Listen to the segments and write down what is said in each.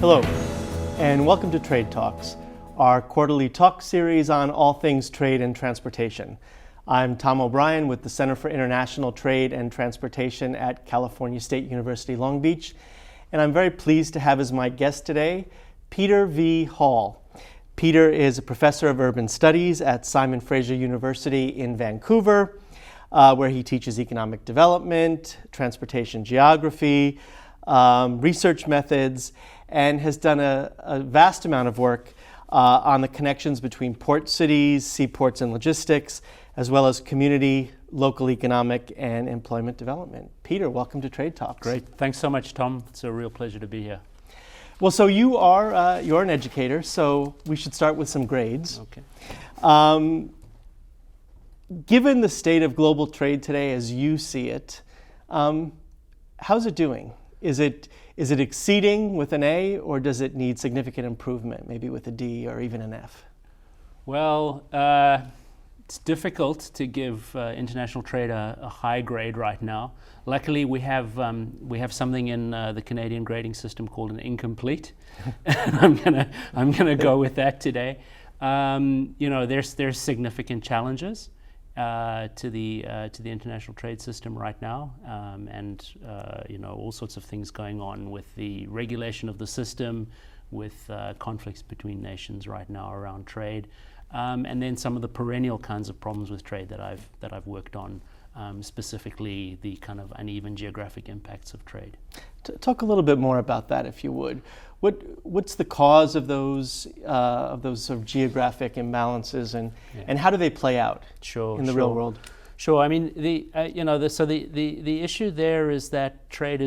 Hello, and welcome to Trade Talks, our quarterly talk series on all things trade and transportation. I'm Tom O'Brien with the Center for International Trade and Transportation at California State University, Long Beach, and I'm very pleased to have as my guest today, Peter V. Hall. Peter is a professor of urban studies at Fraser University in Vancouver, where he teaches economic development, transportation geography, research methods, and has done a vast amount of work on the connections between port cities, seaports and logistics, as well as community, local economic, and employment development. Peter, welcome to Trade Talks. Great. Thanks so much, Tom. It's a real pleasure to be here. Well, so you're an educator, so we should start with some grades. Okay. Given the state of global trade today as you see it, how's it doing? Is it exceeding with an A, or does it need significant improvement, maybe with a D or even an F? Well, it's difficult to give international trade a high grade right now. Luckily, we have something in the Canadian grading system called an incomplete, and I'm gonna go with that today. There's significant challenges to the international trade system right now, and all sorts of things going on with the regulation of the system, with conflicts between nations right now around trade, and then some of the perennial kinds of problems with trade that I've worked on, specifically the kind of uneven geographic impacts of trade. Talk a little bit more about that, if you would. What's the cause of those sort of geographic imbalances, and how do they play out in the real world? Sure. I mean, the issue there is that trade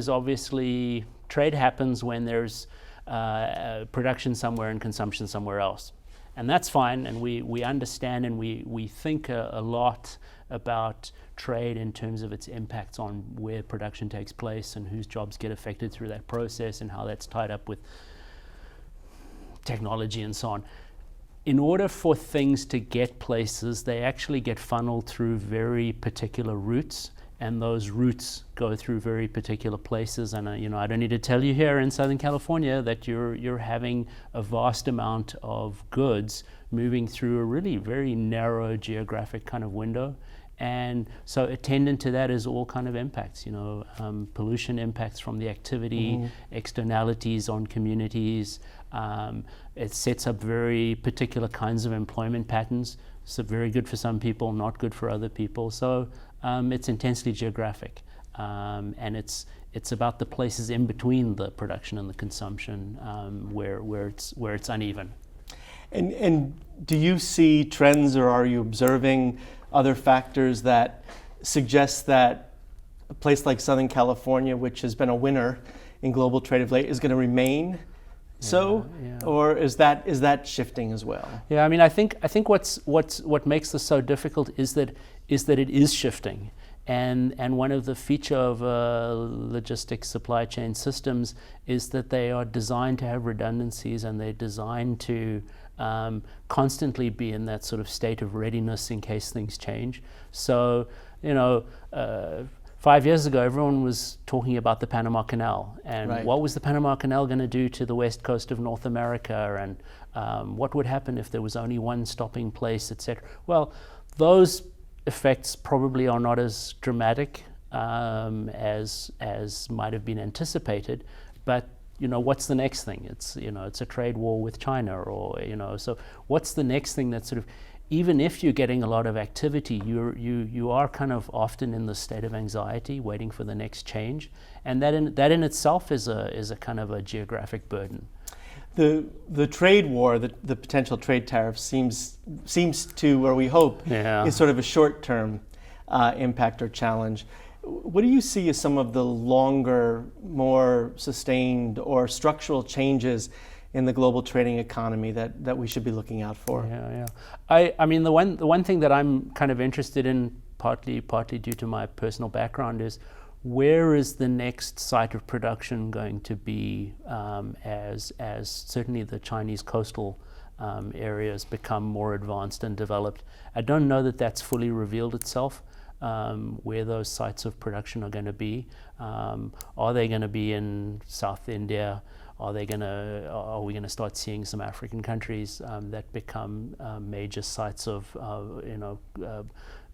happens when there's production somewhere and consumption somewhere else, and that's fine. And we understand and we think a lot about trade in terms of its impacts on where production takes place and whose jobs get affected through that process and how that's tied up with technology and so on. In order for things to get places, they actually get funneled through very particular routes, and those routes go through very particular places. And I don't need to tell you here in Southern California that you're having a vast amount of goods moving through a really very narrow geographic kind of window. And so attendant to that is all kind of impacts, pollution impacts from the activity, externalities on communities. It sets up very particular kinds of employment patterns. So very good for some people, not good for other people. So it's intensely geographic, and it's about the places in between the production and the consumption where it's uneven. And do you see trends, or are you observing other factors that suggest that a place like Southern California, which has been a winner in global trade of late, is going to remain or is that shifting as well? Yeah, I mean, I think what makes this so difficult is that it is shifting, and one of the feature of logistics supply chain systems is that they are designed to have redundancies, and they're designed to constantly be in that sort of state of readiness in case things change. So, 5 years ago, everyone was talking about the Panama Canal, and what was the Panama Canal going to do to the west coast of North America, and what would happen if there was only one stopping place, etc. Well, those effects probably are not as dramatic as might have been anticipated, but what's the next thing? It's a trade war with China, or so what's the next thing that sort of, even if you're getting a lot of activity, you are kind of often in the state of anxiety, waiting for the next change, and that in itself is a kind of a geographic burden. The trade war, the potential trade tariffs seems to, or we hope, is sort of a short-term impact or challenge. What do you see as some of the longer, more sustained or structural changes in the global trading economy that we should be looking out for? I mean, the one thing that I'm kind of interested in, partly due to my personal background, is where is the next site of production going to be as certainly the Chinese coastal areas become more advanced and developed. I don't know that that's fully revealed itself. Where those sites of production are going to be. Are they going to be in South India? are we going to start seeing some African countries that become major sites of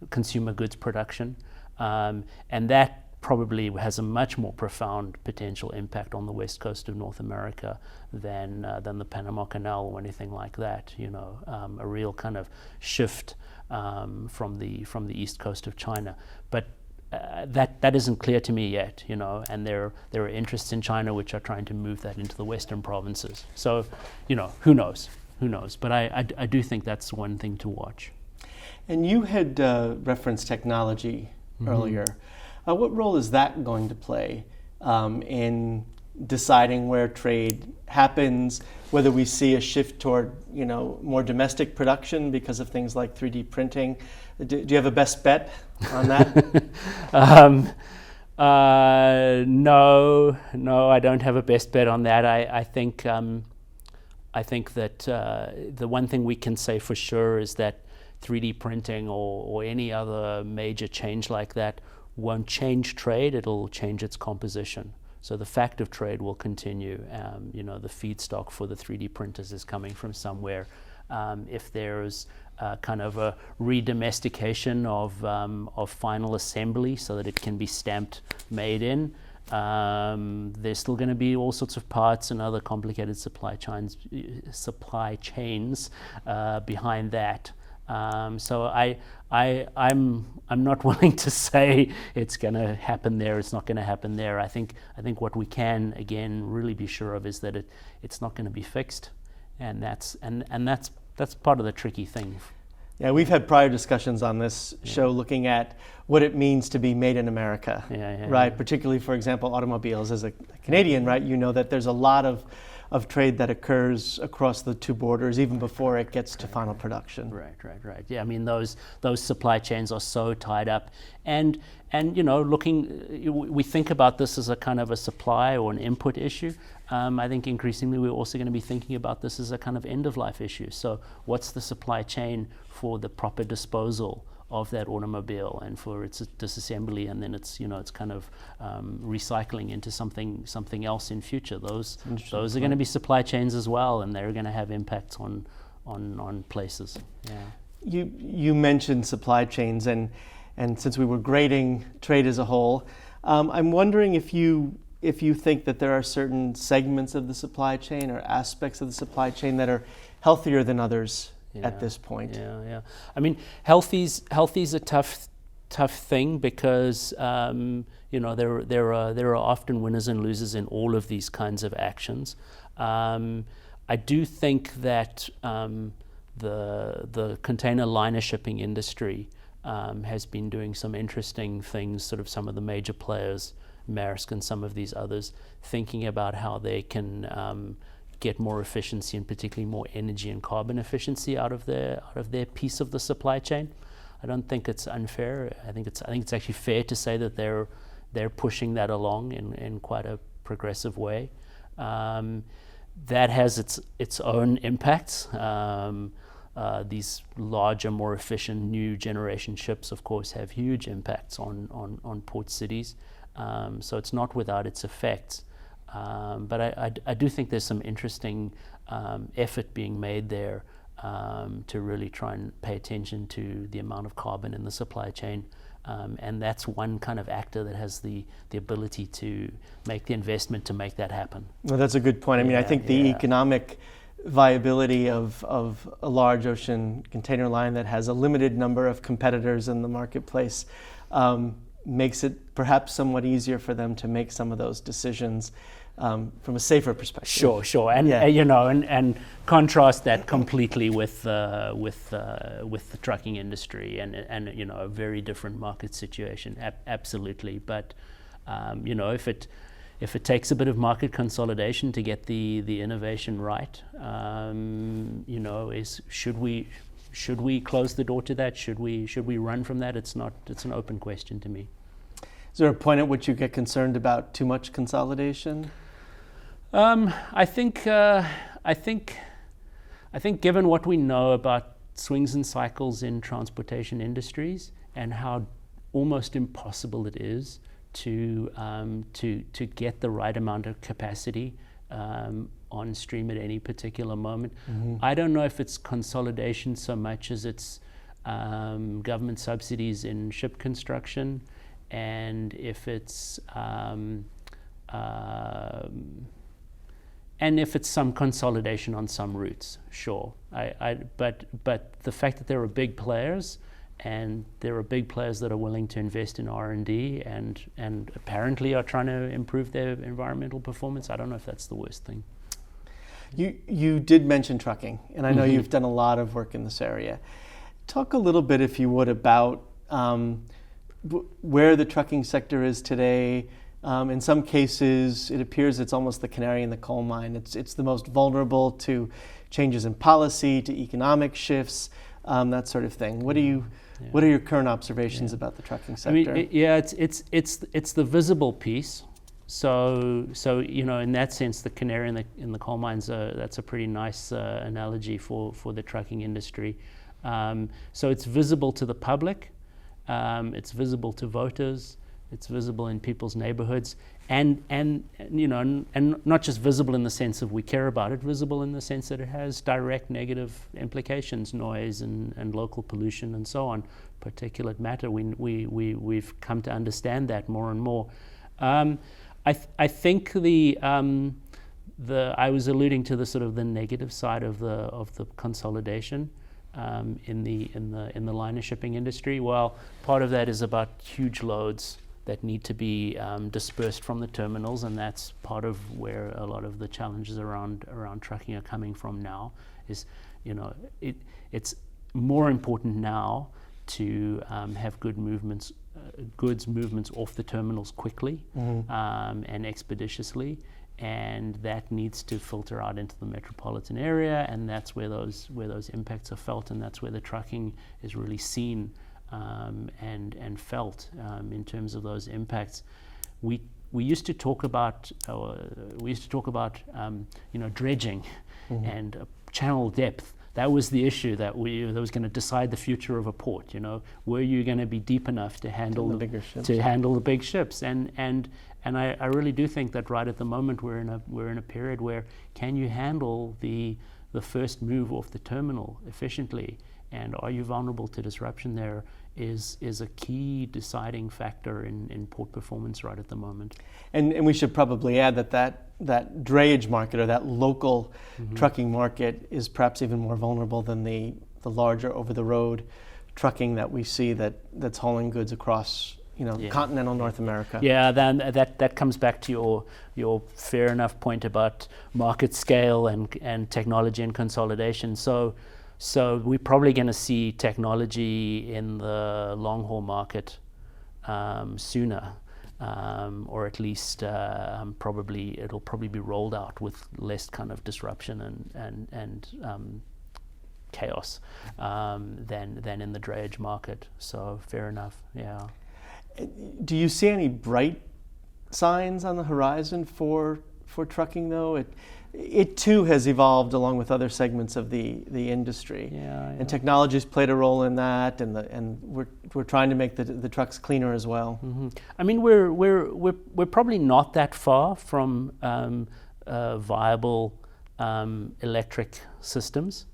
consumer goods production, and that probably has a much more profound potential impact on the west coast of North America than the Panama Canal or anything like that. A real kind of shift from the east coast of China, but that isn't clear to me yet. And there are interests in China which are trying to move that into the western provinces. So, who knows? But I do think that's one thing to watch. And you had referenced technology earlier. What role is that going to play in deciding where trade happens, whether we see a shift toward more domestic production because of things like 3D printing? Do you have a best bet on that? No, I don't have a best bet on that. I think that the one thing we can say for sure is that 3D printing or any other major change like that won't change trade, it'll change its composition. So the fact of trade will continue. The feedstock for the 3D printers is coming from somewhere. If there's kind of a re-domestication of final assembly so that it can be stamped made in, there's still going to be all sorts of parts and other complicated supply chains behind that. So I'm not willing to say it's going to happen there. It's not going to happen there. I think what we can again really be sure of is that it's not going to be fixed, and that's part of the tricky thing. Yeah, we've had prior discussions on this show looking at what it means to be made in America, right? Particularly, for example, automobiles. As a Canadian, right, you know that there's a lot of trade that occurs across the two borders even before it gets to final production. Right. Yeah, I mean those supply chains are so tied up, and we think about this as a kind of a supply or an input issue. I think increasingly we're also going to be thinking about this as a kind of end of life issue. So what's the supply chain for the proper disposal of that automobile and for its disassembly, and then it's kind of recycling into something else in future. Those are going to be supply chains as well, and they're going to have impacts on places. Yeah. You mentioned supply chains, and since we were grading trade as a whole, I'm wondering if you think that there are certain segments of the supply chain or aspects of the supply chain that are healthier than others. At this point. Yeah. I mean, healthy's a tough thing because there are often winners and losers in all of these kinds of actions. I do think that the container liner shipping industry has been doing some interesting things. Sort of some of the major players, Maersk and some of these others, thinking about how they can get more efficiency and particularly more energy and carbon efficiency out of their piece of the supply chain. I don't think it's unfair. I think it's actually fair to say that they're pushing that along in quite a progressive way. That has its own impacts. These larger, more efficient new generation ships, of course, have huge impacts on port cities. So it's not without its effects. But I do think there's some interesting effort being made there to really try and pay attention to the amount of carbon in the supply chain. And that's one kind of actor that has the ability to make the investment to make that happen. Well, that's a good point. I mean, I think the economic viability of a large ocean container line that has a limited number of competitors in the marketplace makes it perhaps somewhat easier for them to make some of those decisions from a safer perspective. Sure, and and contrast that completely with the trucking industry and a very different market situation. Absolutely, but if it takes a bit of market consolidation to get the innovation right, should we close the door to that? Should we run from that? It's an open question to me. Is there a point at which you get concerned about too much consolidation? I think given what we know about swings and cycles in transportation industries and how almost impossible it is to get the right amount of capacity on stream at any particular moment. I don't know if it's consolidation so much as it's government subsidies in ship construction, and if it's some consolidation on some routes, sure. But the fact that there are big players, and there are big players that are willing to invest in R&D and apparently are trying to improve their environmental performance, I don't know if that's the worst thing. You did mention trucking, and I know you've done a lot of work in this area. Talk a little bit, if you would, about where the trucking sector is today. In some cases, it appears it's almost the canary in the coal mine. It's the most vulnerable to changes in policy, to economic shifts, that sort of thing. What are your current observations about the trucking sector? I mean, it's the visible piece. So in that sense, the canary in the coal mines, that's a pretty nice analogy for the trucking industry. So it's visible to the public, it's visible to voters, it's visible in people's neighborhoods, and not just visible in the sense of we care about it, visible in the sense that it has direct negative implications, noise and local pollution and so on, particulate matter. We've come to understand that more and more. I think I was alluding to the sort of the negative side of the consolidation in the liner shipping industry. Well, part of that is about huge loads that need to be dispersed from the terminals, and that's part of where a lot of the challenges around trucking are coming from now. Is it's more important now to have goods movements off the terminals quickly and expeditiously, and that needs to filter out into the metropolitan area, and that's where those impacts are felt, and that's where the trucking is really seen and felt in terms of those impacts. We used to talk about dredging and channel depth. That was the issue that was going to decide the future of a port. Were you going to be deep enough to handle the big ships? And I really do think that right at the moment we're in a period where can you handle the first move off the terminal efficiently, and are you vulnerable to disruption there is a key deciding factor in port performance right at the moment. And we should probably add that drayage market, or that local trucking market, is perhaps even more vulnerable than the larger over-the-road trucking that we see that's hauling goods across continental North America. Yeah, then that comes back to your fair enough point about market scale and technology and consolidation. So we're probably going to see technology in the long-haul market sooner, or at least it'll probably be rolled out with less kind of disruption and chaos than in the drayage market. So fair enough, yeah. Do you see any bright signs on the horizon for trucking, though? It too has evolved along with other segments of the industry, and technology's played a role in that, and we're trying to make the trucks cleaner as well. I mean, we're probably not that far from viable electric systems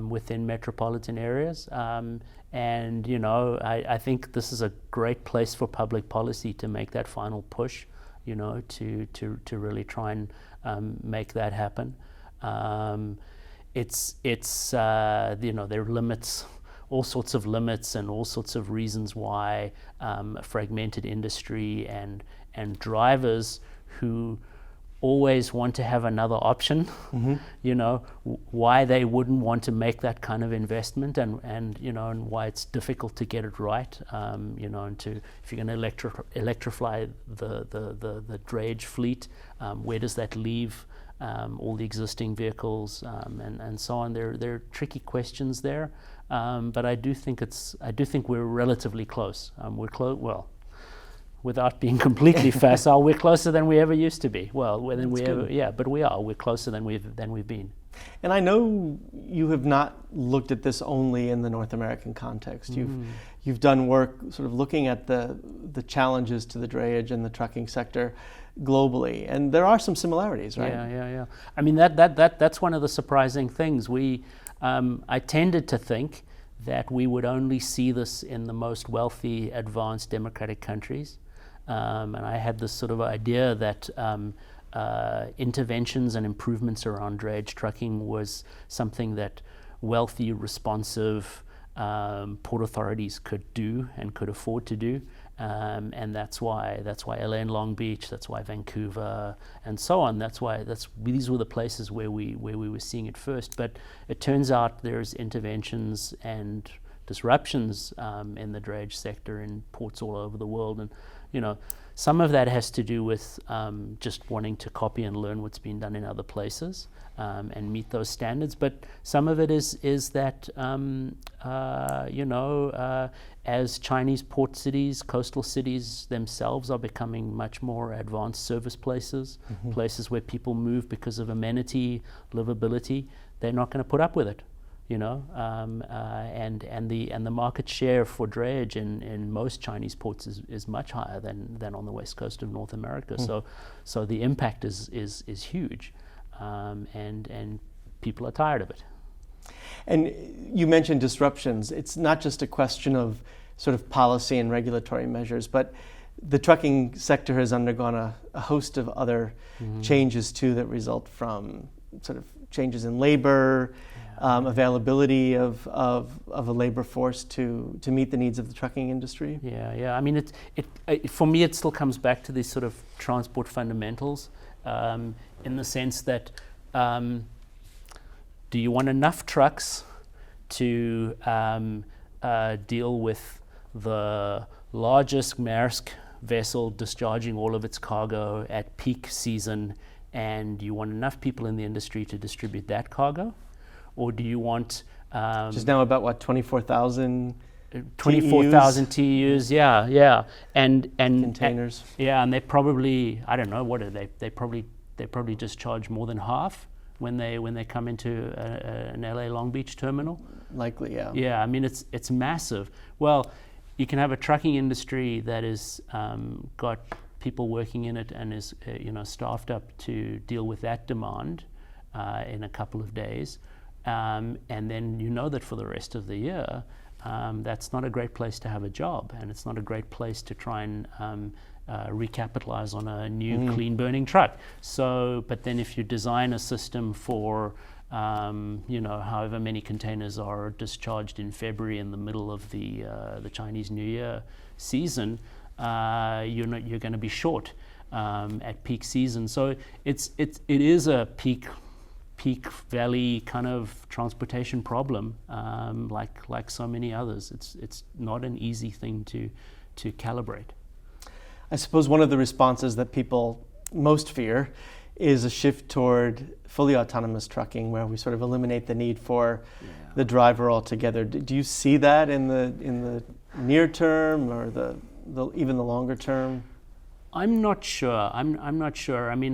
within metropolitan areas, and I think this is a great place for public policy to make that final push, to really try and make that happen. There are limits, all sorts of limits, and all sorts of reasons why a fragmented industry and drivers who always want to have another option, why they wouldn't want to make that kind of investment, and why it's difficult to get it right, and if you're going to electrify the drayage fleet, where does that leave all the existing vehicles, and so on. There are tricky questions there, but I do think we're relatively close. We're close. Well, without being completely facile, we're closer than we ever used to be. Well, but we are. We're closer than we've been. And I know you have not looked at this only in the North American context. You've done work sort of looking at the challenges to the drayage and the trucking sector globally, and there are some similarities, right? Yeah. I mean, that's one of the surprising things. I tended to think that we would only see this in the most wealthy, advanced democratic countries. And I had this sort of idea that interventions and improvements around drayage trucking was something that wealthy, responsive port authorities could do and could afford to do. And that's why LA and Long Beach, that's why Vancouver, and so on. These were the places where we were seeing it first. But it turns out there's interventions and disruptions in the drayage sector in ports all over the world, and some of that has to do with just wanting to copy and learn what's been done in other places and meet those standards. But some of it is that as Chinese port cities, coastal cities themselves are becoming much more advanced service places, places where people move because of amenity, livability, they're not going to put up with it. And the market share for drayage in most Chinese ports is much higher than on the west coast of North America. So the impact is huge, and people are tired of it. And you mentioned disruptions. It's not just a question of sort of policy and regulatory measures, but the trucking sector has undergone a host of other changes too that result from sort of changes in labor, availability of a labor force to meet the needs of the trucking industry. Yeah. I mean, it for me, it still comes back to these sort of transport fundamentals, in the sense that do you want enough trucks to deal with the largest Maersk vessel discharging all of its cargo at peak season, and you want enough people in the industry to distribute that cargo? Or do you want... which is now about, 24,000 TEUs, yeah. And containers. And they probably, I don't know, what are they? They probably just charge more than half when they come into an LA Long Beach terminal. Likely, yeah. Yeah, I mean, it's massive. Well, you can have a trucking industry that is got people working in it and is staffed up to deal with that demand in a couple of days. And then that for the rest of the year, that's not a great place to have a job, and it's not a great place to try and recapitalize on a new clean burning truck. So, but then if you design a system for however many containers are discharged in February in the middle of the Chinese New Year season, you're going to be short at peak season. So it is a peak valley kind of transportation problem, like so many others. It's not an easy thing to calibrate. I suppose one of the responses that people most fear is a shift toward fully autonomous trucking, where we sort of eliminate the need for the driver altogether. Do you see that in the near term or even the longer term? I'm not sure. I'm not sure. I mean,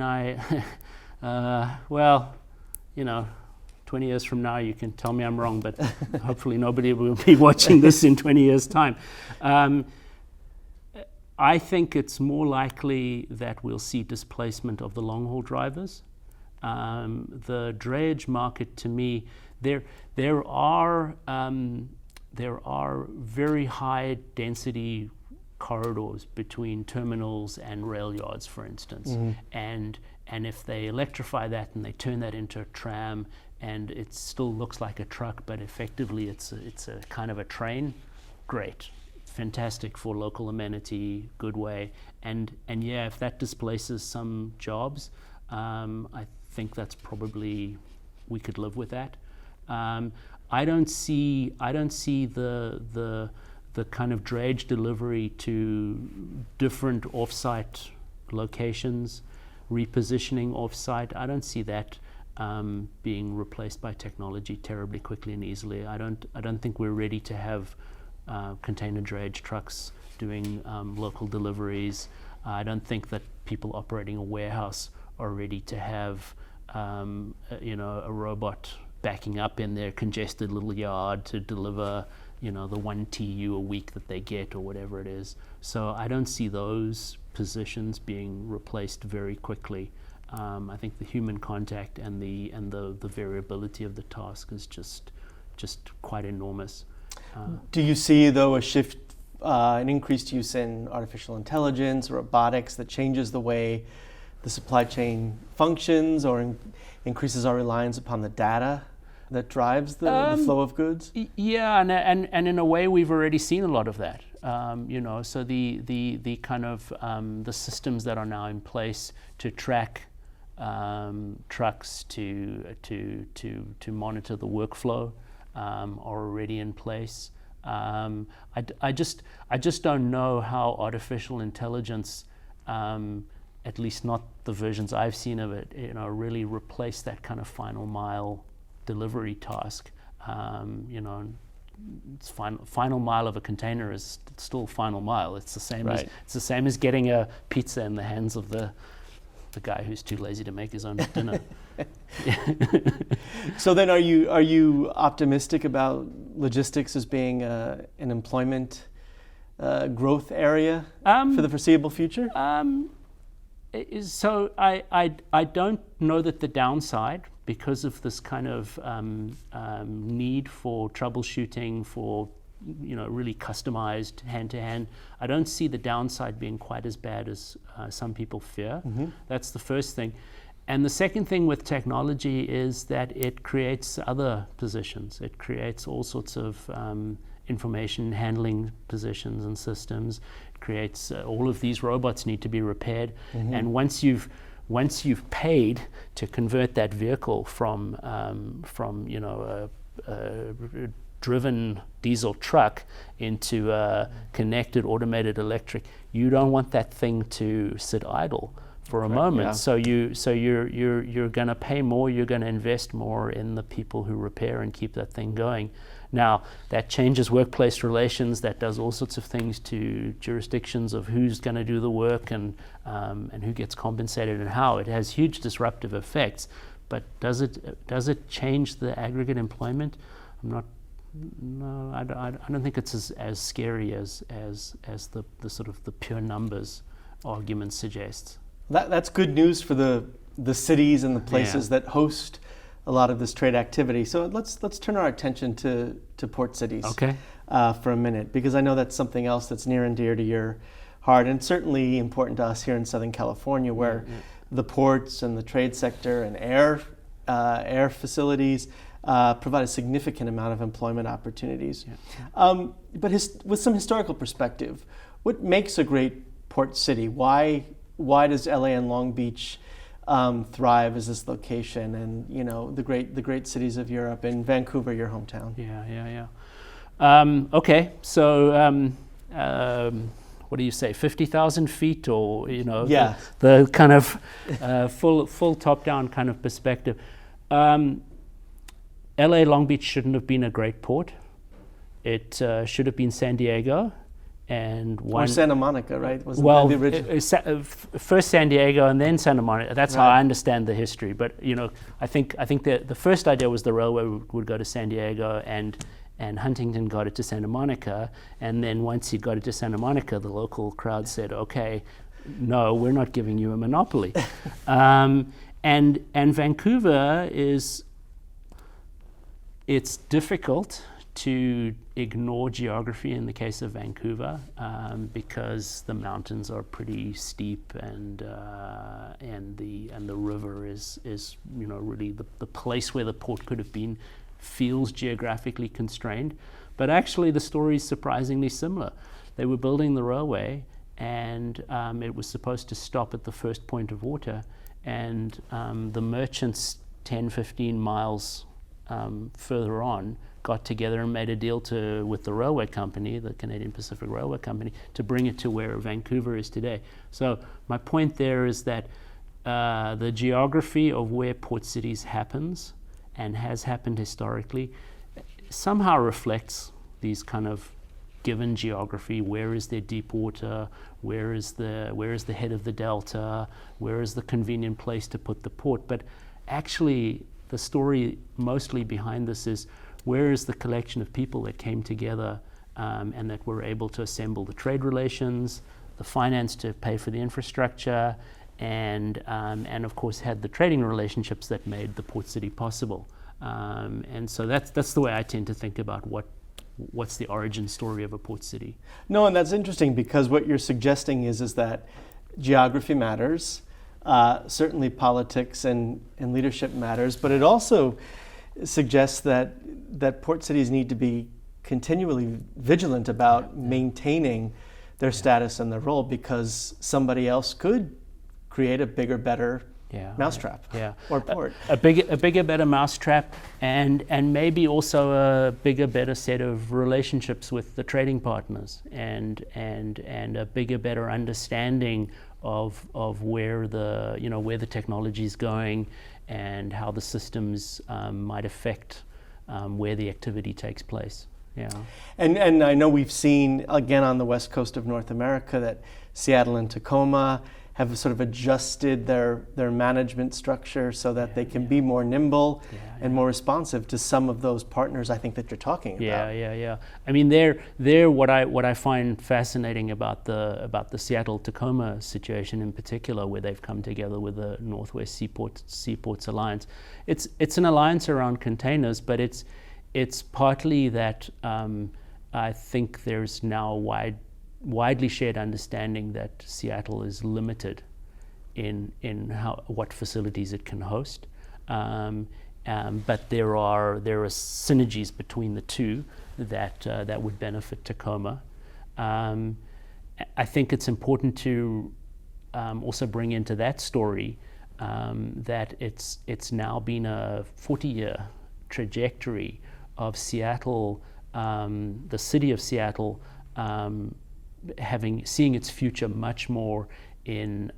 20 years from now, you can tell me I'm wrong, but hopefully nobody will be watching this in 20 years' time. I think it's more likely that we'll see displacement of the long-haul drivers. The drayage market, to me, there are very high density corridors between terminals and rail yards, for instance, and if they electrify that and they turn that into a tram, and it still looks like a truck, but effectively it's a kind of a train, great. Fantastic for local amenity, good way, and if that displaces some jobs, I think that's probably, we could live with that. I don't see the kind of drayage delivery to different offsite locations, repositioning offsite. I don't see that being replaced by technology terribly quickly and easily. I don't think we're ready to have container drayage trucks doing local deliveries. I don't think that people operating a warehouse are ready to have a robot backing up in their congested little yard to deliver, the 1 TU a week that they get or whatever it is. So I don't see those positions being replaced very quickly. I think the human contact and the variability of the task is just quite enormous. Do you see, though, a shift, an increased use in artificial intelligence, robotics that changes the way the supply chain functions or increases our reliance upon the data that drives the flow of goods? Yeah, and in a way we've already seen a lot of that. So the kind of the systems that are now in place to track trucks to monitor the workflow are already in place. I just don't know how artificial intelligence, at least not the versions I've seen of it, really replace that kind of final mile delivery task. It's final mile of a container is still final mile. It's the same as getting a pizza in the hands of the guy who's too lazy to make his own dinner. So then, are you optimistic about logistics as being an employment growth area for the foreseeable future? So I don't know that the downside, because of this kind of need for troubleshooting, for really customized hand-to-hand, I don't see the downside being quite as bad as some people fear. Mm-hmm. That's the first thing. And the second thing with technology is that it creates other positions. It creates all sorts of information handling positions and systems. It creates all of these robots need to be repaired. Mm-hmm. And once you've paid to convert that vehicle from a driven diesel truck into a connected automated electric, you don't want that thing to sit idle for a moment. Yeah. So you're going to pay more, you're going to invest more in the people who repair and keep that thing going. Now, that changes workplace relations, that does all sorts of things to jurisdictions of who's going to do the work and who gets compensated and how. It has huge disruptive effects, but does it change the aggregate employment? I don't think it's as scary as the sort of the pure numbers argument suggests. That's good news for the cities and the places that host a lot of this trade activity. So let's turn our attention to port cities for a minute, because I know that's something else that's near and dear to your heart, and certainly important to us here in Southern California, where the ports and the trade sector and air facilities provide a significant amount of employment opportunities. Yeah. But with some historical perspective, what makes a great port city? Why does LA and Long Beach thrive as this location, and the great cities of Europe, and Vancouver, your hometown? Okay, so what do you say, 50,000 feet, or the kind of full top-down kind of perspective. LA Long Beach shouldn't have been a great port. It should have been San Diego. Or Santa Monica, right? Wasn't that the original? First San Diego and then Santa Monica. That's how I understand the history. But I think the first idea was the railway would go to San Diego, and Huntington got it to Santa Monica. And then once he got it to Santa Monica, the local crowd said, "Okay, no, we're not giving you a monopoly." And Vancouver it's difficult to ignore geography in the case of Vancouver, because the mountains are pretty steep, and the river is really the place where the port could have been feels geographically constrained. But actually the story is surprisingly similar. They were building the railway, and it was supposed to stop at the first point of water, and the merchants 10-15 miles further on got together and made a deal with the railway company, the Canadian Pacific Railway Company, to bring it to where Vancouver is today. So my point there is that the geography of where port cities happens and has happened historically somehow reflects these kind of given geography. Where is there deep water? Where is the head of the delta? Where is the convenient place to put the port? But actually the story mostly behind this is, where is the collection of people that came together and that were able to assemble the trade relations, the finance to pay for the infrastructure, and of course had the trading relationships that made the port city possible. And so that's the way I tend to think about what's the origin story of a port city. No, and that's interesting, because what you're suggesting is that geography matters, certainly politics and leadership matters, but it also suggests that port cities need to be continually vigilant about maintaining their status and their role, because somebody else could create a bigger, better mousetrap or port. A bigger, better mousetrap, and maybe also a bigger, better set of relationships with the trading partners, and a bigger, better understanding of where the technology is going, and how the systems might affect where the activity takes place. Yeah. And I know we've seen, again, on the west coast of North America, that Seattle and Tacoma have sort of adjusted their management structure so that they can be more nimble and more responsive to some of those partners I think that you're talking about. Yeah. I mean, they're what I find fascinating about the Seattle Tacoma situation in particular, where they've come together with the Northwest Seaports Alliance. It's an alliance around containers, but it's partly that I think there's now widely shared understanding that Seattle is limited in what facilities it can host, but there are synergies between the two that would benefit Tacoma. I think it's important to also bring into that story that it's now been a 40-year trajectory of Seattle, the city of Seattle, seeing its future much more in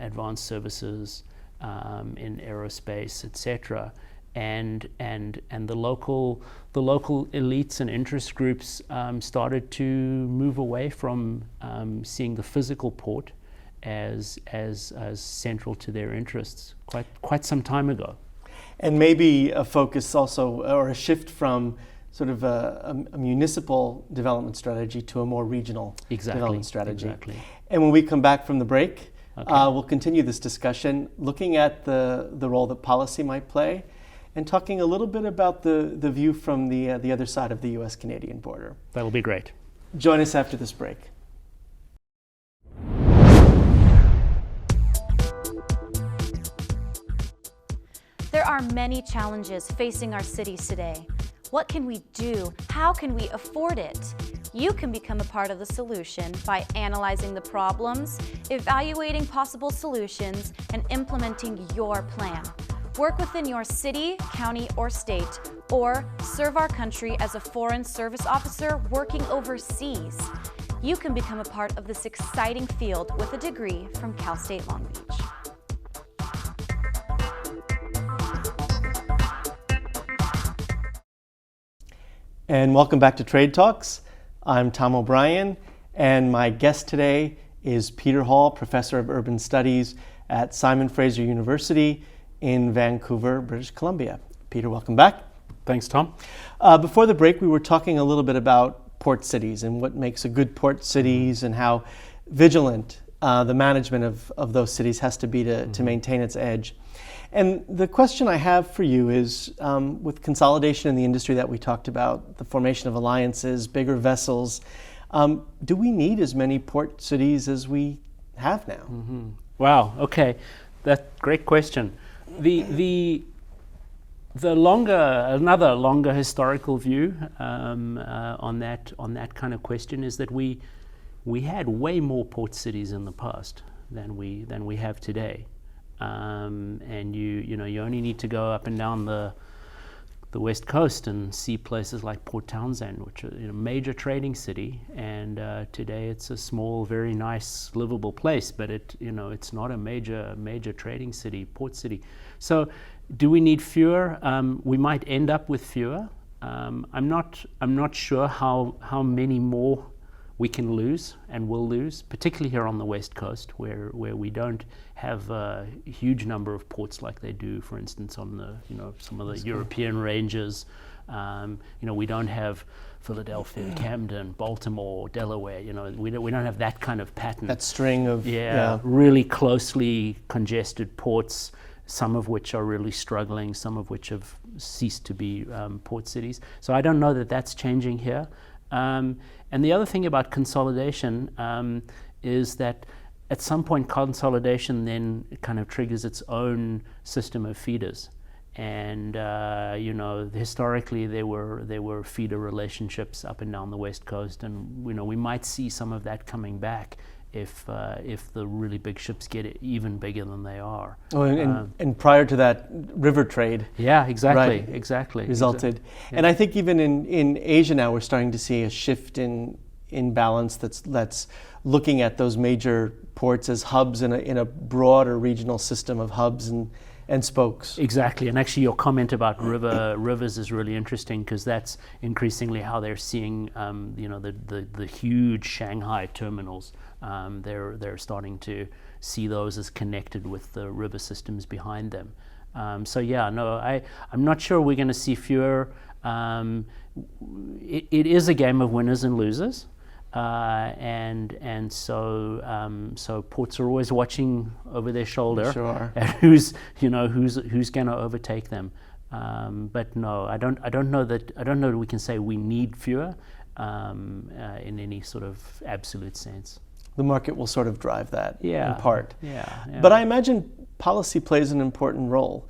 advanced services, in aerospace, etc., and the local elites and interest groups started to move away from seeing the physical port as central to their interests quite some time ago. And maybe a focus also, or a shift from sort of a municipal development strategy to a more regional development strategy. Exactly. And when we come back from the break, we'll continue this discussion, looking at the role that policy might play, and talking a little bit about the view from the other side of the U.S.-Canadian border. That'll be great. Join us after this break. There are many challenges facing our cities today. What can we do? How can we afford it? You can become a part of the solution by analyzing the problems, evaluating possible solutions, and implementing your plan. Work within your city, county, or state, or serve our country as a foreign service officer working overseas. You can become a part of this exciting field with a degree from Cal State Long Beach. And welcome back to Trade Talks. I'm Tom O'Brien, and my guest today is Peter Hall, Professor of Urban Studies at Simon Fraser University in Vancouver, British Columbia. Peter, welcome back. Thanks, Tom. Before the break, we were talking a little bit about port cities and what makes a good port cities and how vigilant the management of those cities has to be to maintain its edge. And the question I have for you is, with consolidation in the industry that we talked about, the formation of alliances, bigger vessels, do we need as many port cities as we have now? Mm-hmm. Wow, okay. That's a great question. Another longer historical view on that kind of question is that we had way more port cities in the past than we have today. And you only need to go up and down the west coast and see places like Port Townsend, which is a major trading city, and today it's a small, very nice, livable place, but it's not a major trading city, port city. So, do we need fewer? We might end up with fewer. I'm not sure how many more we can lose and will lose, particularly here on the West Coast, where we don't have a huge number of ports like they do, for instance, on the some of the European ranges. We don't have Philadelphia, Camden, Baltimore, Delaware. We don't have that kind of pattern. That string of really closely congested ports, some of which are really struggling, some of which have ceased to be port cities. So I don't know that that's changing here. And the other thing about consolidation is that at some point consolidation then kind of triggers its own system of feeders. And historically there were feeder relationships up and down the West Coast, and we might see some of that coming back if the really big ships get even bigger than they are. Oh, and prior to that, river trade. Yeah, exactly, right, exactly. Resulted. Yeah. And I think even in Asia now, we're starting to see a shift in balance that's looking at those major ports as hubs in a broader regional system of hubs and spokes. Exactly, and actually your comment about rivers is really interesting, because that's increasingly how they're seeing the huge Shanghai terminals. They're starting to see those as connected with the river systems behind them. I'm not sure we're going to see fewer. It is a game of winners and losers. So ports are always watching over their shoulder at who's going to overtake them. But no, I don't know that we can say we need fewer in any sort of absolute sense. The market will sort of drive that in part. Yeah. But I imagine policy plays an important role.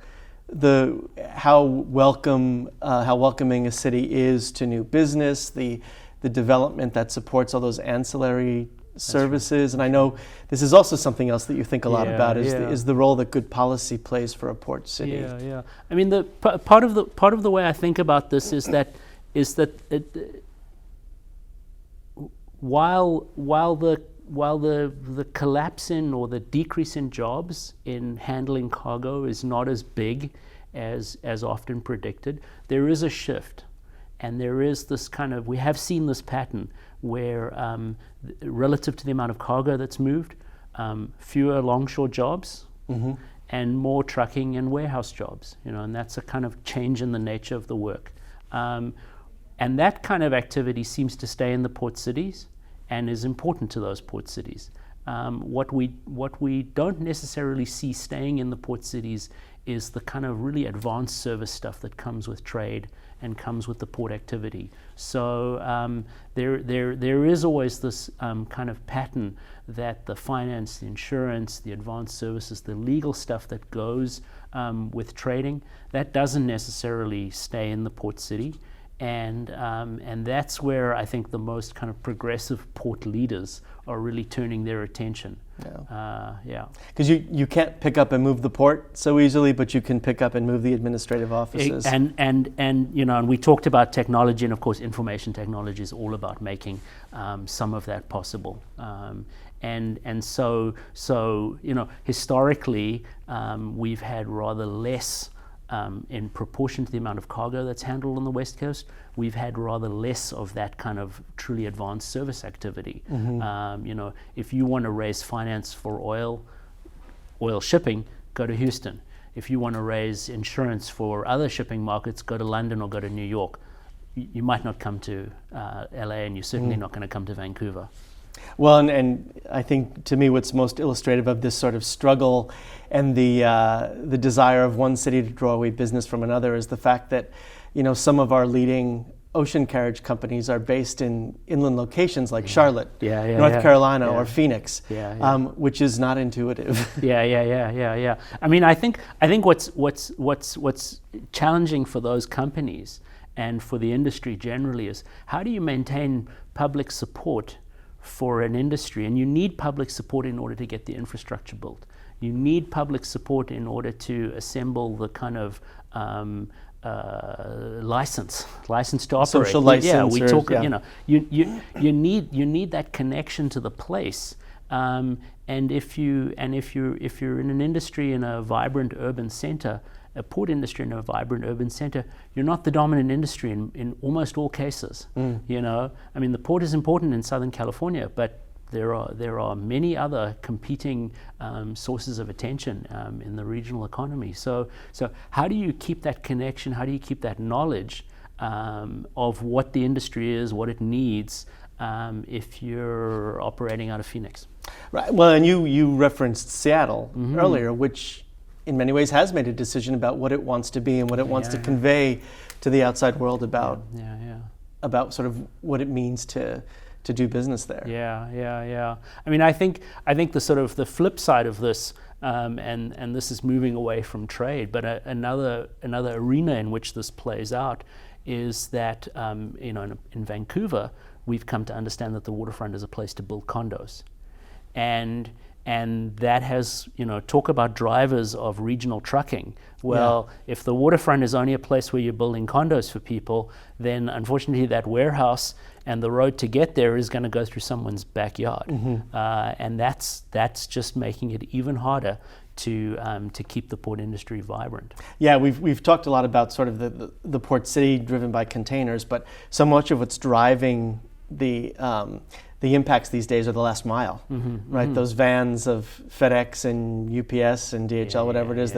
How welcoming a city is to new business, the development that supports all those ancillary services. And I know this is also something else that you think a lot about is the role that good policy plays for a port city. Yeah. I mean, the part of the way I think about this is that while the collapse in or the decrease in jobs in handling cargo is not as big as often predicted, there is a shift. And there is this we have seen this pattern where relative to the amount of cargo that's moved, fewer longshore jobs and more trucking and warehouse jobs, and that's a kind of change in the nature of the work. And that kind of activity seems to stay in the port cities and is important to those port cities. What we don't necessarily see staying in the port cities is the kind of really advanced service stuff that comes with trade and comes with the port activity. So there is always this kind of pattern that the finance, the insurance, the advanced services, the legal stuff that goes with trading, that doesn't necessarily stay in the port city. And that's where I think the most kind of progressive port leaders are really turning their attention. Because you can't pick up and move the port so easily, but you can pick up and move the administrative offices. And we talked about technology, and of course information technology is all about making some of that possible. So historically we've had rather less. In proportion to the amount of cargo that's handled on the West Coast, we've had rather less of that kind of truly advanced service activity. If you want to raise finance for oil shipping, go to Houston. If you want to raise insurance for other shipping markets, go to London or go to New York. You might not come to LA, and you're certainly not going to come to Vancouver. Well, and I think to me what's most illustrative of this sort of struggle and the desire of one city to draw away business from another is the fact that, some of our leading ocean carriage companies are based in inland locations like Charlotte, North Carolina, or Phoenix, which is not intuitive. Yeah. I mean, I think what's challenging for those companies and for the industry generally is how do you maintain public support for an industry? And you need public support in order to get the infrastructure built. You need public support in order to assemble the kind of license to operate. Social license. Yeah, we talk. You need that connection to the place. And if you're in an industry in a vibrant urban center, a port industry in a vibrant urban center, you're not the dominant industry in almost all cases. You know, I mean, the port is important in Southern California, but there are many other competing sources of attention in the regional economy. So how do you keep that connection? How do you keep that knowledge of what the industry is, what it needs, if you're operating out of Phoenix? Right. Well, and you referenced Seattle earlier, which in many ways has made a decision about what it wants to be and what it wants to convey to the outside world about about sort of what it means to do business there. Yeah. I mean, I think the sort of the flip side of this, and this is moving away from trade, but another arena in which this plays out is that you know, in Vancouver, we've come to understand that the waterfront is a place to build condos, and that has, you know, talk about drivers of regional trucking. Well, if the waterfront is only a place where you're building condos for people, then unfortunately that warehouse and the road to get there is going to go through someone's backyard, and that's just making it even harder to keep the port industry vibrant. Yeah, we've talked a lot about sort of the port city driven by containers, but so much of what's driving the impacts these days are the last mile, right? Those vans of FedEx and UPS and DHL, whatever it is,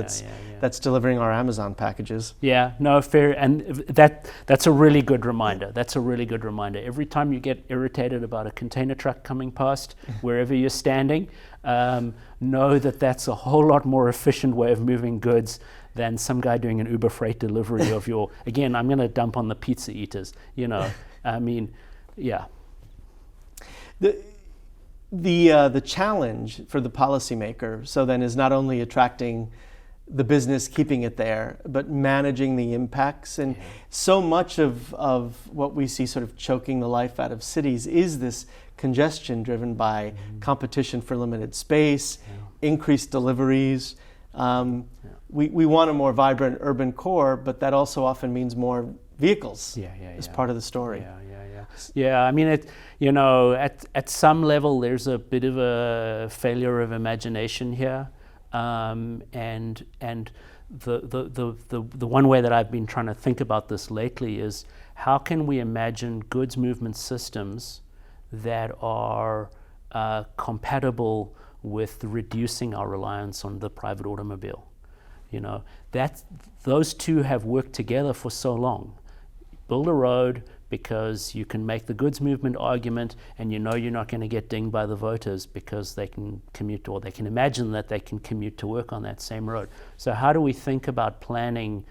that's delivering our Amazon packages. Yeah, no, fair, and that's a really good reminder. That's a really good reminder. Every time you get irritated about a container truck coming past, wherever you're standing, know that that's a whole lot more efficient way of moving goods than some guy doing an Uber Freight delivery of your, again, I'm going to dump on the pizza eaters, you know, I mean, yeah. The challenge for the policymaker, so then, is not only attracting the business, keeping it there, but managing the impacts. And so much of what we see sort of choking the life out of cities is this congestion driven by competition for limited space, increased deliveries. We want a more vibrant urban core, but that also often means more vehicles as part of the story. Yeah, I mean, at some level, there's a bit of a failure of imagination here, and the one way that I've been trying to think about this lately is how can we imagine goods movement systems that are compatible with reducing our reliance on the private automobile. You know, those two have worked together for so long. Build a road because you can make the goods movement argument, and you know you're not going to get dinged by the voters because they can commute, or they can imagine that they can commute to work on that same road. So how do we think about planning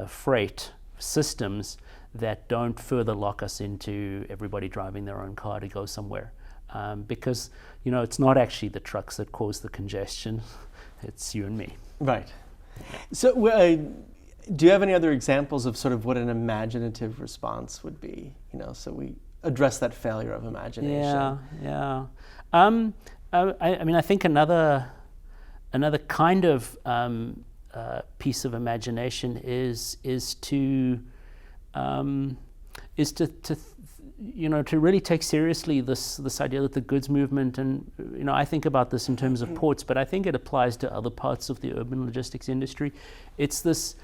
freight systems that don't further lock us into everybody driving their own car to go somewhere? Because, you know, it's not actually the trucks that cause the congestion, it's you and me. Right. So do you have any other examples of sort of what an imaginative response would be? You know, so we address that failure of imagination. Yeah. I mean, I think another kind of piece of imagination is to you know, to really take seriously this idea that the goods movement, and you know, I think about this in terms of ports, but I think it applies to other parts of the urban logistics industry. It's this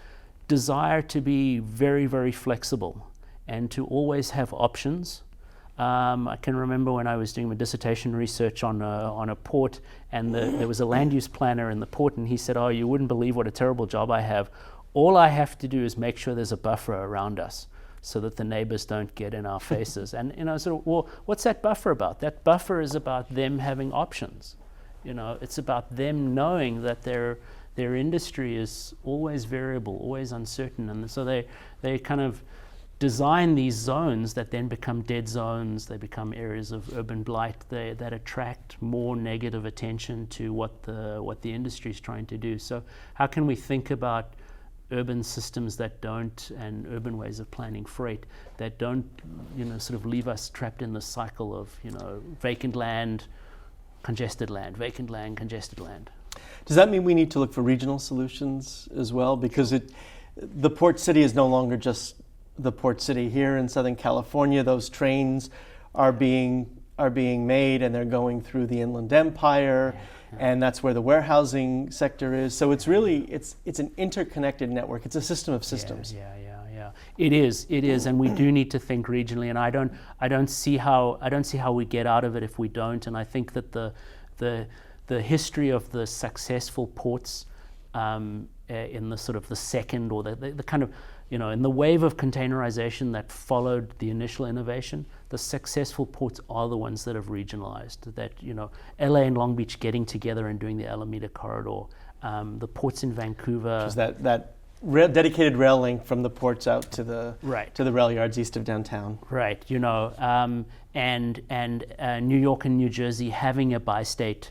desire to be very, very flexible and to always have options. I can remember when I was doing my dissertation research on a port, and there was a land use planner in the port, and he said, "Oh, you wouldn't believe what a terrible job I have. All I have to do is make sure there's a buffer around us so that the neighbors don't get in our faces." And you know, so well, what's that buffer about? That buffer is about them having options. You know, it's about them knowing that their industry is always variable, always uncertain, and so they kind of design these zones that then become dead zones. They become areas of urban blight that attract more negative attention to what the industry is trying to do. So how can we think about urban systems that don't, and urban ways of planning freight that don't, you know, sort of leave us trapped in the cycle of, you know, vacant land, congested land, vacant land, congested land? Does that mean we need to look for regional solutions as well? Because the port city is no longer just the port city here in Southern California. Those trains are being made, and they're going through the Inland Empire, and that's where the warehousing sector is. So it's really it's an interconnected network. It's a system of systems. Yeah. It is, and we do need to think regionally. And I don't see how we get out of it if we don't. And I think that the history of the successful ports in the sort of the second or the kind of, in the wave of containerization that followed the initial innovation, the successful ports are the ones that have regionalized. That, LA and Long Beach getting together and doing the Alameda Corridor, the ports in Vancouver. Which is that dedicated rail link from the ports out to the rail yards east of downtown. Right, and New York and New Jersey having a bi-state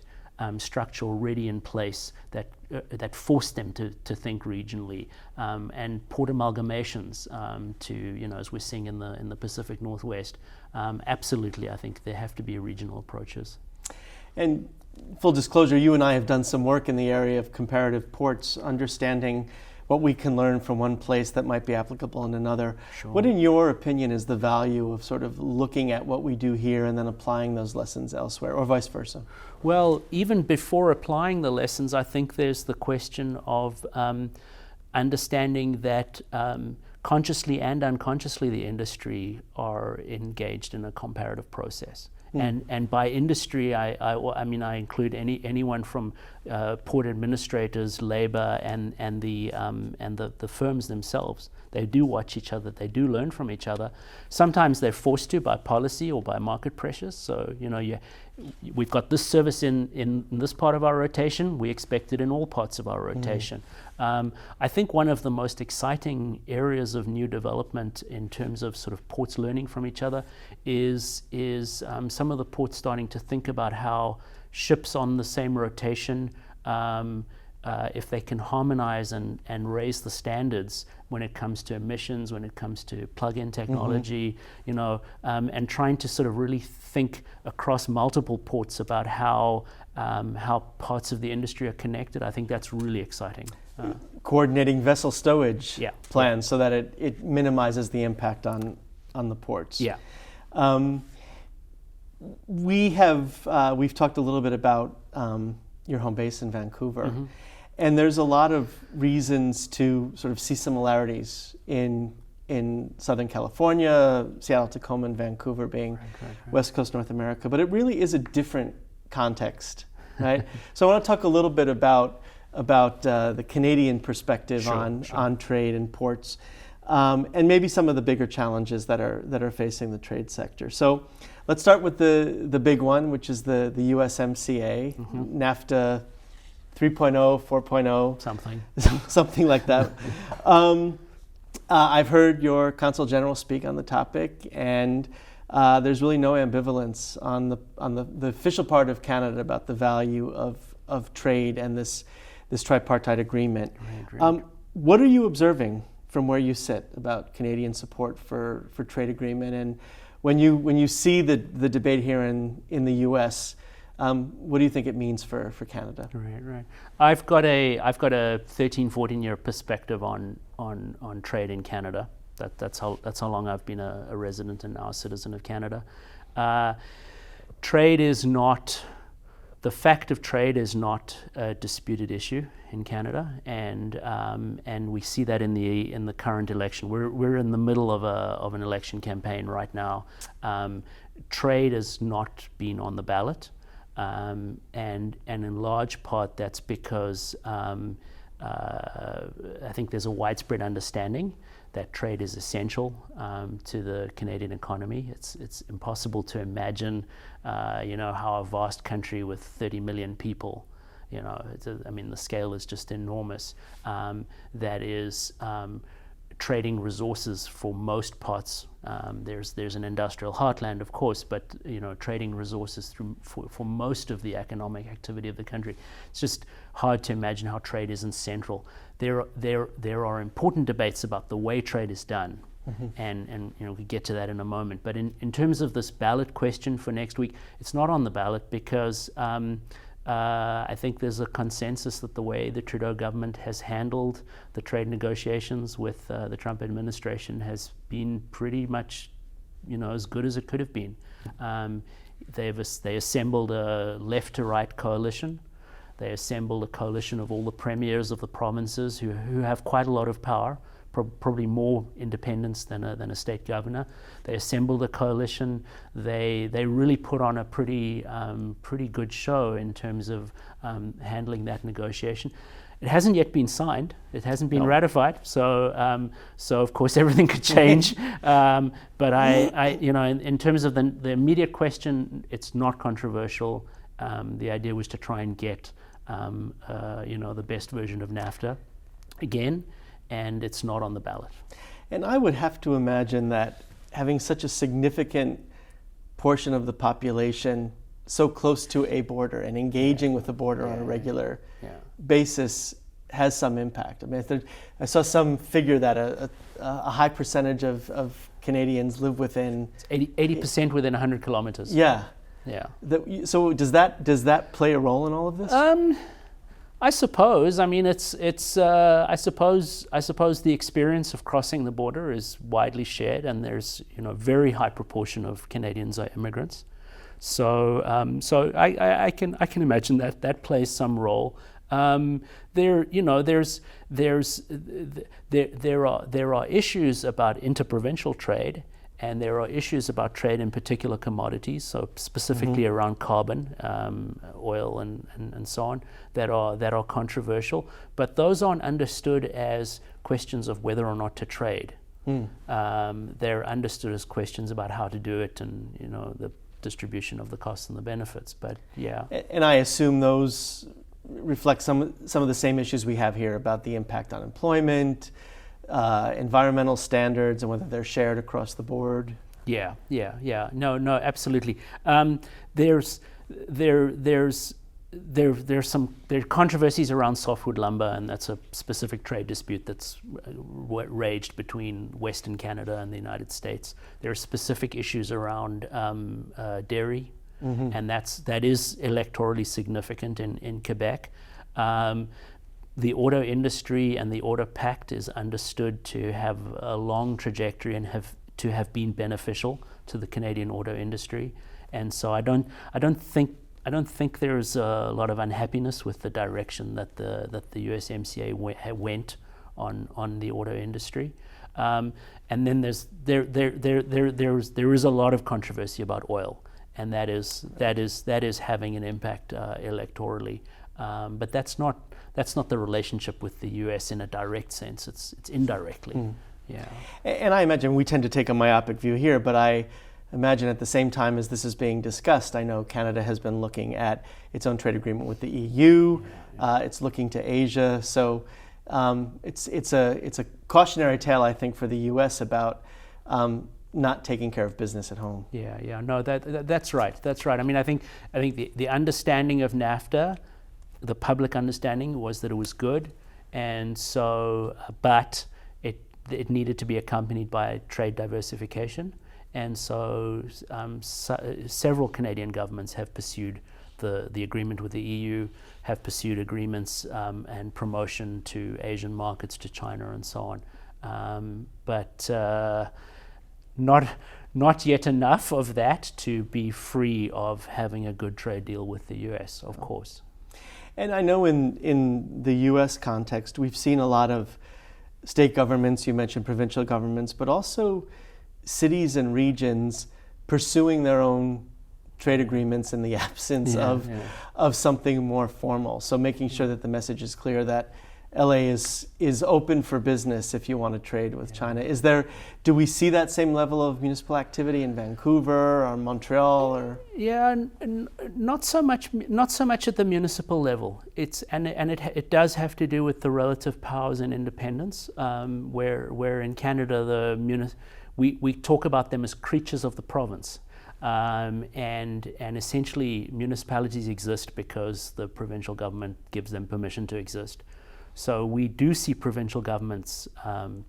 structure already in place that forced them to think regionally, and port amalgamations to as we're seeing in the Pacific Northwest. Absolutely, I think there have to be regional approaches. And full disclosure, you and I have done some work in the area of comparative ports, understanding what we can learn from one place that might be applicable in another. Sure. What, in your opinion, is the value of sort of looking at what we do here and then applying those lessons elsewhere, or vice versa? Well, even before applying the lessons, I think there's the question of understanding that consciously and unconsciously the industry are engaged in a comparative process. And by industry, I mean I include anyone from port administrators, labor, and the firms themselves. They do watch each other. They do learn from each other. Sometimes they're forced to by policy or by market pressures. So we've got this service in this part of our rotation. We expect it in all parts of our rotation. I think one of the most exciting areas of new development in terms of sort of ports learning from each other is some of the ports starting to think about how ships on the same rotation, if they can harmonize and raise the standards when it comes to emissions, when it comes to plug-in technology, and trying to sort of really think across multiple ports about how parts of the industry are connected. I think that's really exciting. Coordinating vessel stowage plans so that it minimizes the impact on the ports. Yeah. We've talked a little bit about your home base in Vancouver, and there's a lot of reasons to sort of see similarities in Southern California, Seattle, Tacoma, and Vancouver being West Coast North America, but it really is a different context, right? So I want to talk a little bit about the Canadian perspective on trade and ports, and maybe some of the bigger challenges that are facing the trade sector. So let's start with the big one, which is the USMCA, NAFTA 3.0, 4.0, something like that. I've heard your Consul General speak on the topic, and there's really no ambivalence on the official part of Canada about the value of trade and this tripartite agreement. Right. What are you observing from where you sit about Canadian support for trade agreement, and when you see the debate here in the U.S., what do you think it means for Canada? Right. I've got a 13, 14 year perspective on trade in Canada. That's how long I've been a resident and now a citizen of Canada. The fact of trade is not a disputed issue in Canada, and we see that in the current election. We're in the middle of an election campaign right now. Trade has not been on the ballot, and in large part that's because I think there's a widespread understanding that trade is essential to the Canadian economy. It's impossible to imagine, how a vast country with 30 million people, the scale is just enormous. That is trading resources for most parts. There's an industrial heartland, of course, but trading resources for most of the economic activity of the country. It's just hard to imagine how trade isn't central. There are important debates about the way trade is done, and we get to that in a moment. But in terms of this ballot question for next week, it's not on the ballot because I think there's a consensus that the way the Trudeau government has handled the trade negotiations with the Trump administration has been pretty much, as good as it could have been. They assembled a left-to-right coalition They assembled a coalition of all the premiers of the provinces who have quite a lot of power, probably more independence than a state governor. They assembled a coalition. They really put on a pretty good show in terms of handling that negotiation. It hasn't yet been signed. It hasn't been ratified. So of course everything could change. But in terms of the immediate question, it's not controversial. The idea was to try and get the best version of NAFTA again, and it's not on the ballot. And I would have to imagine that having such a significant portion of the population so close to a border and engaging with the border on a regular basis has some impact. I mean, I saw some figure that a high percentage of Canadians live within 80% within 100 kilometers. Yeah. Yeah. So does that play a role in all of this? I suppose. I mean, I suppose the experience of crossing the border is widely shared, and there's a very high proportion of Canadians are immigrants. So I can imagine that plays some role. There are issues about interprovincial trade, and there are issues about trade in particular commodities, so specifically around carbon, oil, and so on, that are controversial. But those aren't understood as questions of whether or not to trade. They're understood as questions about how to do it, and the distribution of the costs and the benefits. But yeah. And I assume those reflect some of the same issues we have here about the impact on employment, environmental standards, and whether they're shared across the board. Yeah. No, absolutely. There are controversies around softwood lumber, and that's a specific trade dispute that's raged between Western Canada and the United States. There are specific issues around dairy, and that is electorally significant in Quebec. The auto industry and the auto pact is understood to have a long trajectory and have been beneficial to the Canadian auto industry, and so I don't think there's a lot of unhappiness with the direction that the USMCA went on the auto industry, and then there is a lot of controversy about oil, and that is having an impact electorally, but that's not the relationship with the US in a direct sense. It's indirectly. Yeah. And I imagine we tend to take a myopic view here, but I imagine at the same time as this is being discussed, I know Canada has been looking at its own trade agreement with the EU. It's looking to Asia. So it's a cautionary tale, I think, for the US about not taking care of business at home. Yeah. No, that's right. That's right. I mean, I think the understanding of NAFTA, the public understanding, was that it was good, and so but it needed to be accompanied by trade diversification. And so several Canadian governments have pursued the agreement with the EU, have pursued agreements and promotion to Asian markets, to China and so on. But not yet enough of that to be free of having a good trade deal with the US, of course. And I know in the US context, we've seen a lot of state governments, you mentioned provincial governments, but also cities and regions pursuing their own trade agreements in the absence of something more formal. So making sure that the message is clear that LA is open for business if you want to trade with China. Do we see that same level of municipal activity in Vancouver or Montreal or? Yeah, not so much at the municipal level. It does have to do with the relative powers and independence, where in Canada we talk about them as creatures of the province. And essentially municipalities exist because the provincial government gives them permission to exist. So we do see provincial governments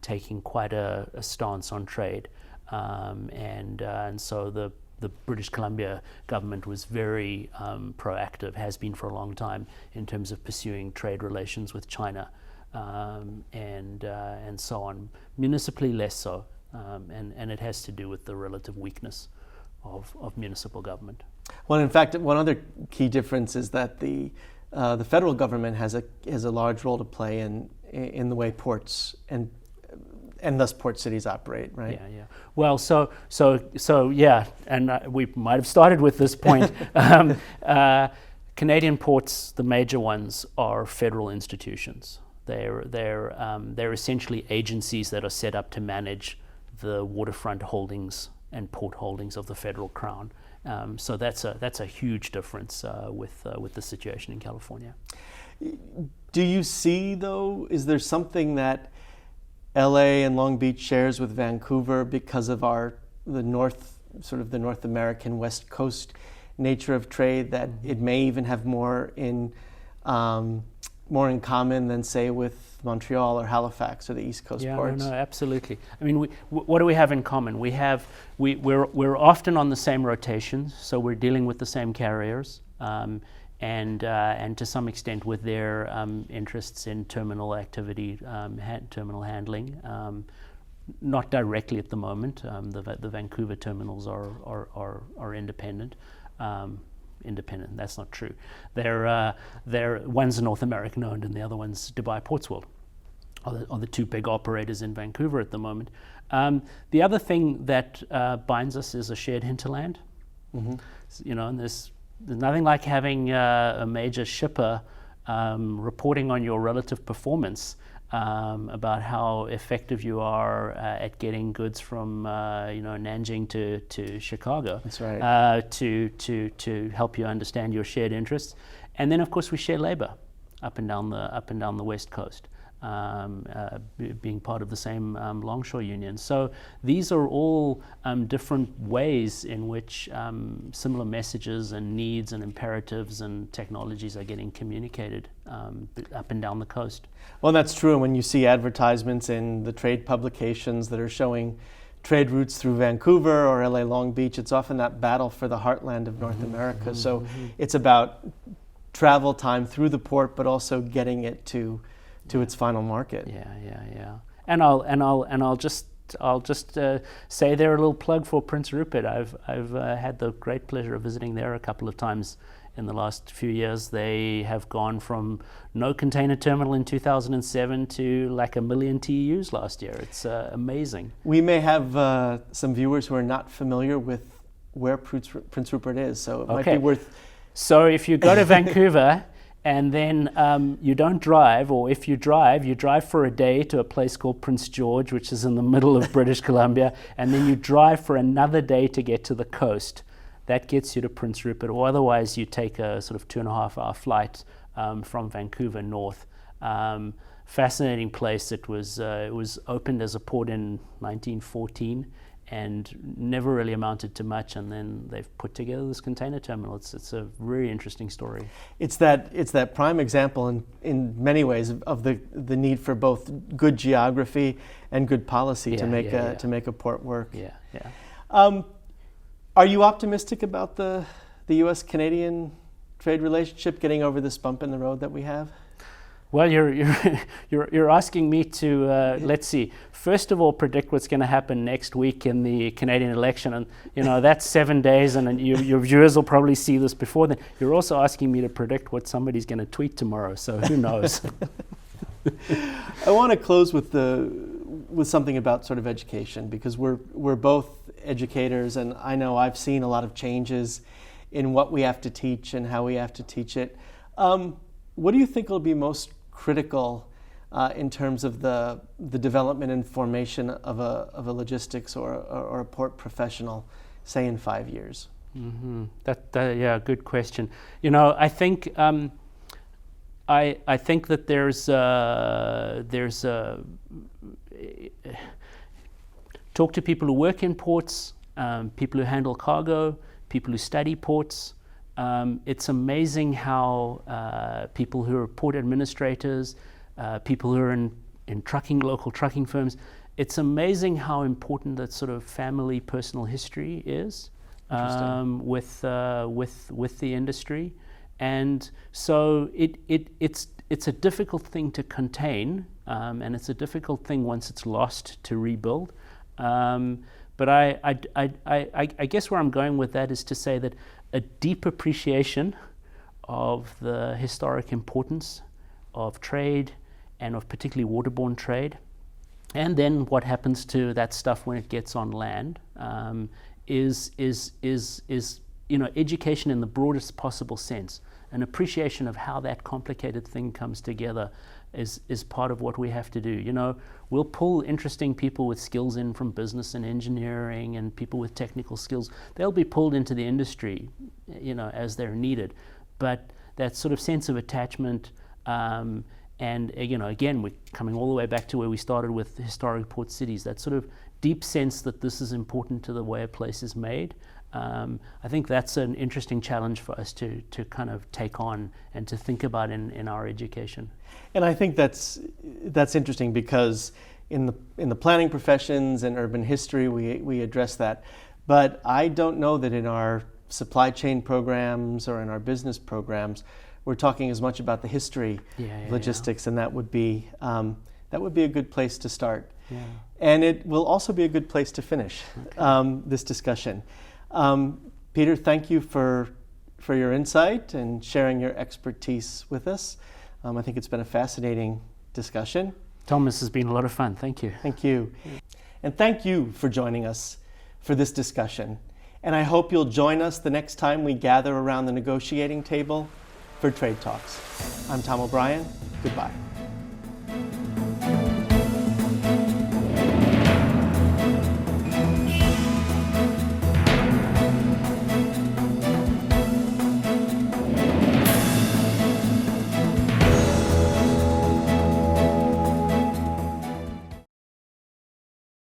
taking quite a stance on trade, and so the British Columbia government was very proactive, has been for a long time, in terms of pursuing trade relations with China, and so on. Municipally, less so, and it has to do with the relative weakness of municipal government. Well, in fact, one other key difference is that the the federal government has a large role to play in the way ports and thus port cities operate, right? Yeah. Well, so yeah, and we might have started with this point. Canadian ports, the major ones, are federal institutions. They're essentially agencies that are set up to manage the waterfront holdings and port holdings of the federal crown. So that's a huge difference with the situation in California. Do you see, though, is there something that LA and Long Beach shares with Vancouver because of the North American West Coast nature of trade, that it may even have more in common than, say, with Montreal or Halifax or the East Coast ports? No, absolutely. I mean, what do we have in common? We're often on the same rotations, so we're dealing with the same carriers, and to some extent with their interests in terminal activity, terminal handling. Not directly at the moment. The Vancouver terminals are independent. Independent, that's not true. They're one's North American owned and the other one's Dubai Ports World are the two big operators in Vancouver at the moment. The other thing that binds us is a shared hinterland. And there's nothing like having a major shipper reporting on your relative performance, about how effective you are at getting goods from Nanjing to Chicago. That's right. To help you understand your shared interests, and then of course we share labor up and down the West Coast, being part of the same longshore union. So these are all different ways in which similar messages and needs and imperatives and technologies are getting communicated up and down the coast. Well, that's true. When you see advertisements in the trade publications that are showing trade routes through Vancouver or LA Long Beach, it's often that battle for the heartland of North America. So it's about travel time through the port, but also getting it to its final market. Yeah. And I'll just say there a little plug for Prince Rupert. I've had the great pleasure of visiting there a couple of times in the last few years. They have gone from no container terminal in 2007 to like 1 million TEUs last year. It's amazing. We may have some viewers who are not familiar with where Prince Rupert is, so it might be worth... So if you go to Vancouver and then you don't drive, or if you drive for a day to a place called Prince George, which is in the middle of British Columbia, and then you drive for another day to get to the coast. That gets you to Prince Rupert, or otherwise you take a sort of 2.5-hour flight from Vancouver north. Fascinating place. It was opened as a port in 1914 and never really amounted to much, and then they've put together this container terminal. It's a very interesting story. It's that prime example in many ways of the need for both good geography and good policy to make a port work. Are you optimistic about the U.S.-Canadian trade relationship getting over this bump in the road that we have? Well, you're asking me to let's see. First of all, predict what's going to happen next week in the Canadian election, and that's 7 days, and your viewers will probably see this before then. You're also asking me to predict what somebody's going to tweet tomorrow, so who knows? I want to close with something about sort of education, because we're both educators, and I know I've seen a lot of changes in what we have to teach and how we have to teach it. What do you think will be most critical in terms of the development and formation of a logistics or a port professional, say in 5 years? Good question. I think I think that there's talk to people who work in ports, people who handle cargo, people who study ports. It's amazing how people who are port administrators, people who are in local trucking firms, it's amazing how important that sort of family personal history is with the industry. And so it's a difficult thing to contain, and it's a difficult thing once it's lost to rebuild. But I guess where I'm going with that is to say that a deep appreciation of the historic importance of trade and of particularly waterborne trade. And then what happens to that stuff when it gets on land is education in the broadest possible sense. An appreciation of how that complicated thing comes together is part of what we have to do. We'll pull interesting people with skills in from business and engineering, and people with technical skills. They'll be pulled into the industry, as they're needed. But that sort of sense of attachment, and again, we're coming all the way back to where we started with historic port cities, that sort of deep sense that this is important to the way a place is made. I think that's an interesting challenge for us to kind of take on and to think about in our education. And I think that's interesting because in the planning professions and urban history we address that, but I don't know that in our supply chain programs or in our business programs we're talking as much about the history of logistics, and that would be a good place to start. Yeah. And it will also be a good place to finish this discussion. Peter, thank you for your insight and sharing your expertise with us. I think it's been a fascinating discussion. Thomas, has been a lot of fun. Thank you. Thank you. And thank you for joining us for this discussion. And I hope you'll join us the next time we gather around the negotiating table for Trade Talks. I'm Tom O'Brien. Goodbye.